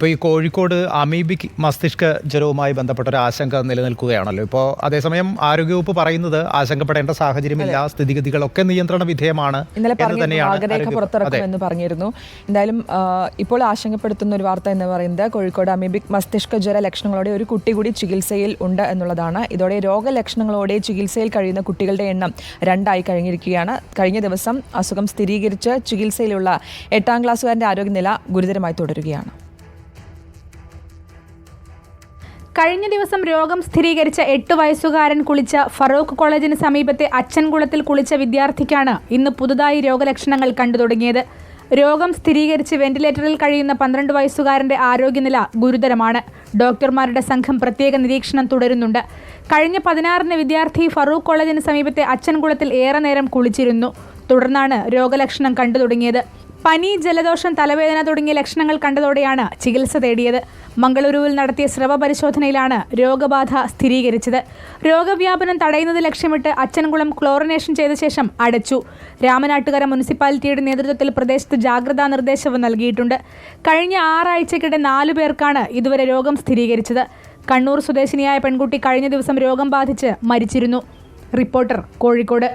ഇപ്പോൾ ഈ കോഴിക്കോട് അമീബിക് മസ്തിഷ്ക ജ്വരവുമായി ബന്ധപ്പെട്ട ഒരു ആശങ്ക നിലനിൽക്കുകയാണല്ലോ. ഇപ്പോൾ അതേസമയം ആരോഗ്യവകുപ്പ് പറയുന്നത് ആശങ്കപ്പെടേണ്ട സാഹചര്യമില്ല, സ്ഥിതിഗതികളൊക്കെ നിയന്ത്രണ വിധേയമാണ് എന്ന് തന്നെയാണ് പുറത്തിറക്കുമെന്ന് പറഞ്ഞിരുന്നു. എന്തായാലും ഇപ്പോൾ ആശങ്കപ്പെടുത്തുന്ന ഒരു വാർത്ത എന്ന് പറയുന്നത് കോഴിക്കോട് അമീബിക് മസ്തിഷ്ക ജ്വര ലക്ഷണങ്ങളോടെ ഒരു കുട്ടി കൂടി ചികിത്സയിൽ ഉണ്ട് എന്നുള്ളതാണ്. ഇതോടെ രോഗലക്ഷണങ്ങളോടെ ചികിത്സയിൽ കഴിയുന്ന കുട്ടികളുടെ എണ്ണം 2 കഴിഞ്ഞിരിക്കുകയാണ്. കഴിഞ്ഞ ദിവസം അസുഖം സ്ഥിരീകരിച്ച് ചികിത്സയിലുള്ള 8ാം ക്ലാസ്സുകാരന്റെ ആരോഗ്യനില ഗുരുതരമായി തുടരുകയാണ്. കഴിഞ്ഞ ദിവസം രോഗം സ്ഥിരീകരിച്ച 8 വയസ്സുകാരൻ കുളിച്ച ഫറൂഖ് കോളേജിന് സമീപത്തെ അച്ഛൻകുളത്തിൽ കുളിച്ച വിദ്യാർത്ഥിക്കാണ് ഇന്ന് പുതുതായി രോഗലക്ഷണങ്ങൾ കണ്ടു തുടങ്ങിയത്. രോഗം സ്ഥിരീകരിച്ച് വെന്റിലേറ്ററിൽ കഴിയുന്ന 12 വയസ്സുകാരന്റെ ആരോഗ്യനില ഗുരുതരമാണ്. ഡോക്ടർമാരുടെ സംഘം പ്രത്യേക നിരീക്ഷണം തുടരുന്നുണ്ട്. കഴിഞ്ഞ 16-ന് വിദ്യാർത്ഥി ഫറൂഖ് കോളേജിന് സമീപത്തെ അച്ഛൻകുളത്തിൽ ഏറെ നേരം കുളിച്ചിരുന്നു. തുടർന്നാണ് രോഗലക്ഷണം കണ്ടു തുടങ്ങിയത്. പനി, ജലദോഷം, തലവേദന തുടങ്ങിയ ലക്ഷണങ്ങൾ കണ്ടതോടെയാണ് ചികിത്സ തേടിയത്. മംഗളൂരുവിൽ നടത്തിയ സ്രവ പരിശോധനയിലാണ് രോഗബാധ സ്ഥിരീകരിച്ചത്. രോഗവ്യാപനം തടയുന്നത് ലക്ഷ്യമിട്ട് അച്ചൻകുളം ക്ലോറിനേഷൻ ചെയ്ത ശേഷം അടച്ചു. രാമനാട്ടുകര മുനിസിപ്പാലിറ്റിയുടെ നേതൃത്വത്തിൽ പ്രദേശത്ത് ജാഗ്രതാ നിർദ്ദേശവും നൽകിയിട്ടുണ്ട്. കഴിഞ്ഞ 6 ആഴ്ചയ്ക്കിടെ 4 പേർക്കാണ് ഇതുവരെ രോഗം സ്ഥിരീകരിച്ചത്. കണ്ണൂർ സ്വദേശിനിയായ പെൺകുട്ടി കഴിഞ്ഞ ദിവസം രോഗം ബാധിച്ച് മരിച്ചിരുന്നു. റിപ്പോർട്ടർ, കോഴിക്കോട്.